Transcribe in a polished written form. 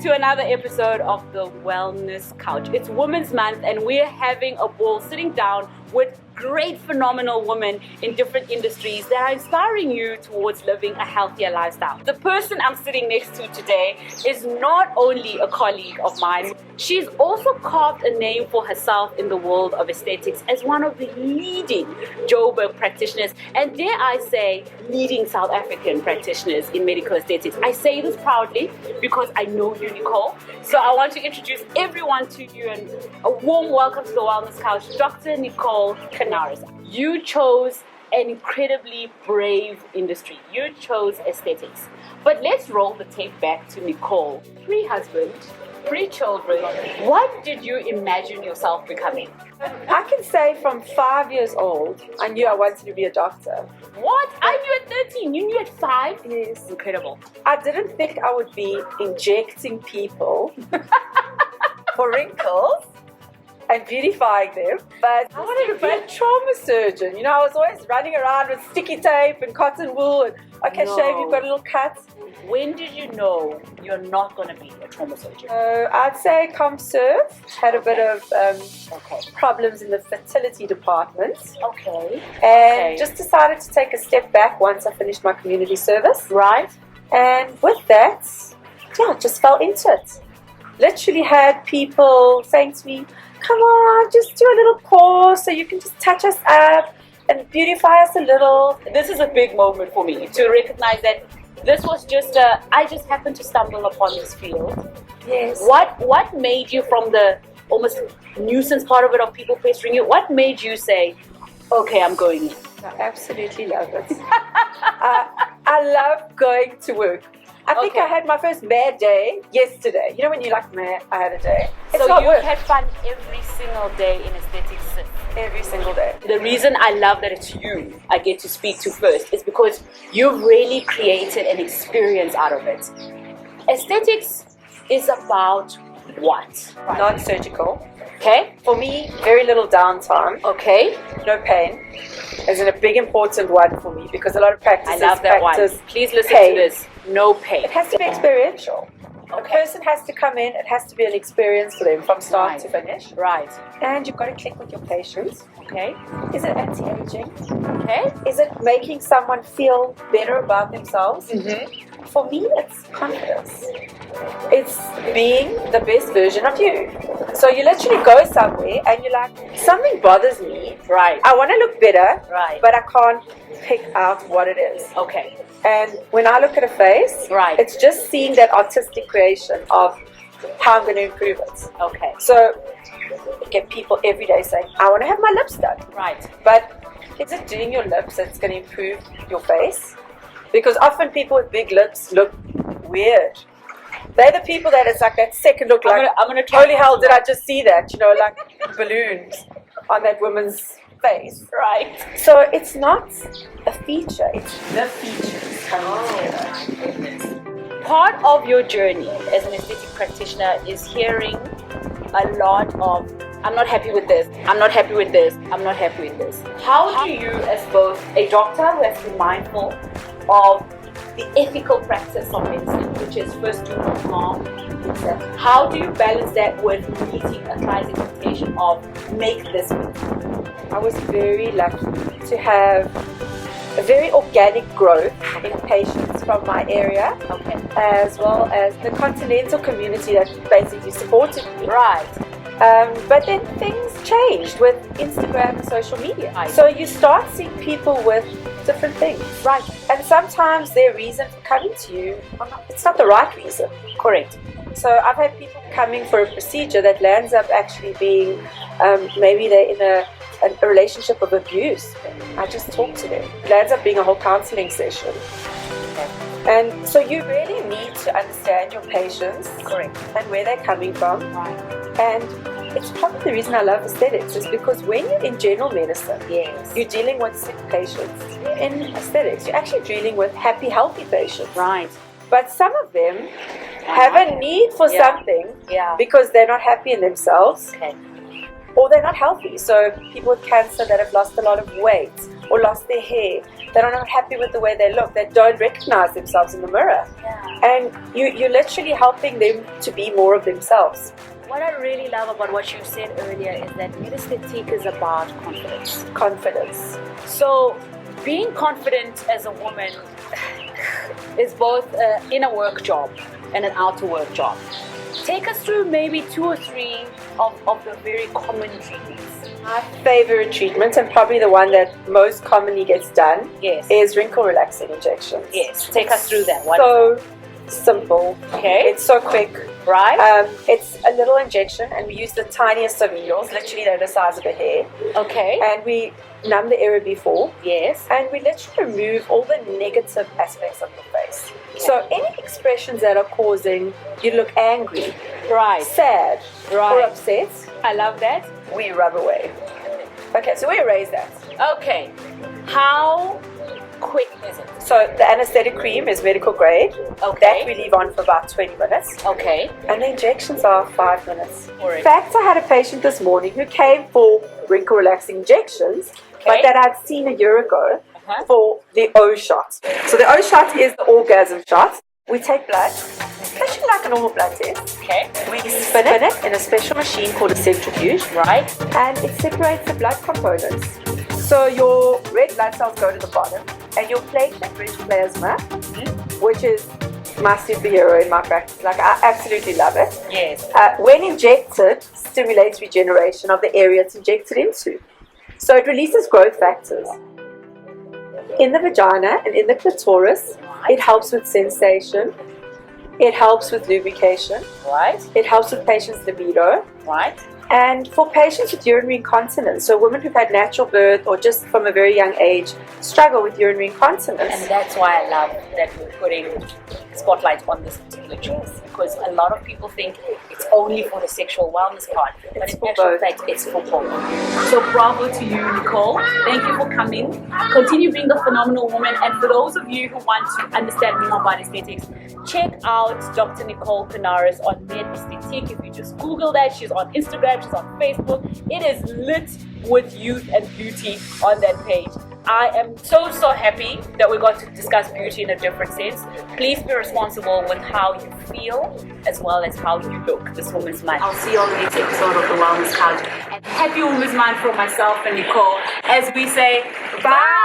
to another episode of the Wellness Couch. It's Women's Month and we're having a ball sitting down with great, phenomenal women in different industries that are inspiring you towards living a healthier lifestyle. The person I'm sitting next to today is not only a colleague of mine, she's also carved a name for herself in the world of aesthetics as one of the leading Joburg practitioners, and dare I say, leading South African practitioners in medical aesthetics. I say this proudly because I know you, Nicole. So I want to introduce everyone to you and a warm welcome to the Wellness Couch, Dr. Nicole Kanaris. You chose an incredibly brave industry. You chose aesthetics. But let's roll the tape back to Nicole. Pre-husband, pre-children, what did you imagine yourself becoming? I can say from 5 years old, I knew I wanted to be a doctor. What? I knew at 13. You knew at 5? Yes. Incredible. I didn't think I would be injecting people for wrinkles and beautifying them, but I wanted to be a trauma surgeon. You know, I was always running around with sticky tape and cotton wool and, okay, No. shave, you've got a little cut. When did you know you're not going to be a trauma surgeon? I'd say ComServe had a bit of problems in the fertility department. Okay. And just decided to take a step back once I finished my community service. Right. And with that, yeah, just fell into it. Literally had people saying to me, come on, just do a little course so you can just touch us up and beautify us a little. This is a big moment for me to recognize that this was just I just happened to stumble upon this field. Yes. What made you, from the almost nuisance part of it of people pestering you, what made you say, okay, I'm going in? I absolutely love it. I love going to work. I think I had my first bad day yesterday. You know when you're like, man, I had a day. So you had fun every single day in aesthetics? Every single day. The reason I love that it's you I get to speak to first is because you've really created an experience out of it. Aesthetics is about what? Non-surgical. Okay. For me, very little downtime. Okay. No pain. Is a big important one for me because a lot of practices I love that one. Please listen to this. No pain. It has to be experiential. Okay. A person has to come in, it has to be an experience for them from start to finish. Right. And you've got to click with your patients. Okay. Is it anti-aging? Okay. Is it making someone feel better about themselves? Mm-hmm. For me, it's confidence. It's being the best version of you. So you literally go somewhere and you're like, something bothers me. Right. I want to look better, Right. but I can't pick out what it is. Okay. And when I look at a face, Right. it's just seeing that artistic creation of how I'm going to improve it. Okay. So I get people every day saying, I want to have my lips done. Right. But is it doing your lips that's going to improve your face? Because often people with big lips look weird. They're the people that it's like that second look like, I'm gonna try holy hell, did I just see that? You know, like balloons on that woman's face. Right. So it's not a feature, it's the features coming together. Part of your journey as an aesthetic practitioner is hearing a lot of, I'm not happy with this, I'm not happy with this, I'm not happy with this. How do you, as both a doctor who has to be mindful of the ethical practice of medicine, which is first do no harm, how do you balance that with meeting a client's expectation of make this work? I was very lucky to have a very organic growth in patients from my area, as well as the continental community that basically supported me. Right. But then things changed with Instagram and social media. Right. So you start seeing people with different things. Right. And sometimes their reason for coming to you, it's not the right reason. Correct. So I've had people coming for a procedure that lands up actually being, maybe they're in a relationship of abuse. I just talk to them. It lands up being a whole counseling session. And so you really need to understand your patients. Correct. And where they're coming from. Right. And it's probably the reason I love aesthetics is because when you're in general medicine, Yes. you're dealing with sick patients. In aesthetics, you're actually dealing with happy, healthy patients. Right. But some of them have a need for something because they're not happy in themselves. Okay. Or they're not healthy. So people with cancer that have lost a lot of weight or lost their hair, that are not happy with the way they look, that don't recognize themselves in the mirror. Yeah. And you're literally helping them to be more of themselves. What I really love about what you said earlier is that Medesthetic is about confidence. Confidence. So being confident as a woman is both an inner work job and an outer work job. Take us through maybe 2 or 3 of the very common treatments. My favorite treatment, and probably the one that most commonly gets done, Yes. is wrinkle relaxing injections. Yes, take us through that. What So is simple. Okay. It's so quick. that? Right? It's a little injection, and we use the tiniest of needles, literally they're the size of a hair, Okay. and we numb the area before, Yes. and we literally remove all the negative aspects of your face. So any expressions that are causing you to look angry, Right. sad, or Right. upset, I love that. we rub away. Okay, so we erase that. Okay. How quick is it? So the anesthetic cream is medical grade. Okay. That we leave on for about 20 minutes. Okay. And the injections are 5 minutes. Alright. In fact, I had a patient this morning who came for wrinkle relaxing injections, but Okay. that I'd seen a year ago Uh-huh. for the O shot. So the O shot is the orgasm shot. We take blood, especially like a normal blood test. Okay. We spin it in a special machine called a centrifuge, Right. and it separates the blood components. So your red blood cells go to the bottom, and your platelet-rich plasma, which is my superhero in my practice, like I absolutely love it. Yes. When injected, stimulates regeneration of the area it's injected into. So it releases growth factors in the vagina and in the clitoris. It helps with sensation. It helps with lubrication. Right. It helps with patients' libido. Right. And for patients with urinary incontinence, so women who've had natural birth or just from a very young age struggle with urinary incontinence. And that's why I love that we're putting spotlight on this particular choice, because a lot of people think it's only for the sexual wellness part, but It's in for actual both. fact, it's for both. So bravo to you, Nicole. Thank you for coming. Continue being a phenomenal woman. And for those of you who want to understand more about aesthetics, check out Dr. Nicole Kanaris on Medesthetic. If you just Google that, she's on Instagram, she's on Facebook. It is lit with youth and beauty on that page. I am so happy that we got to discuss beauty in a different sense. Please be responsible with how you feel as well as how you look this Women's Month. I'll see you on the next episode of The Wellness Couch. And happy Women's Month from myself and Nicole as we say bye.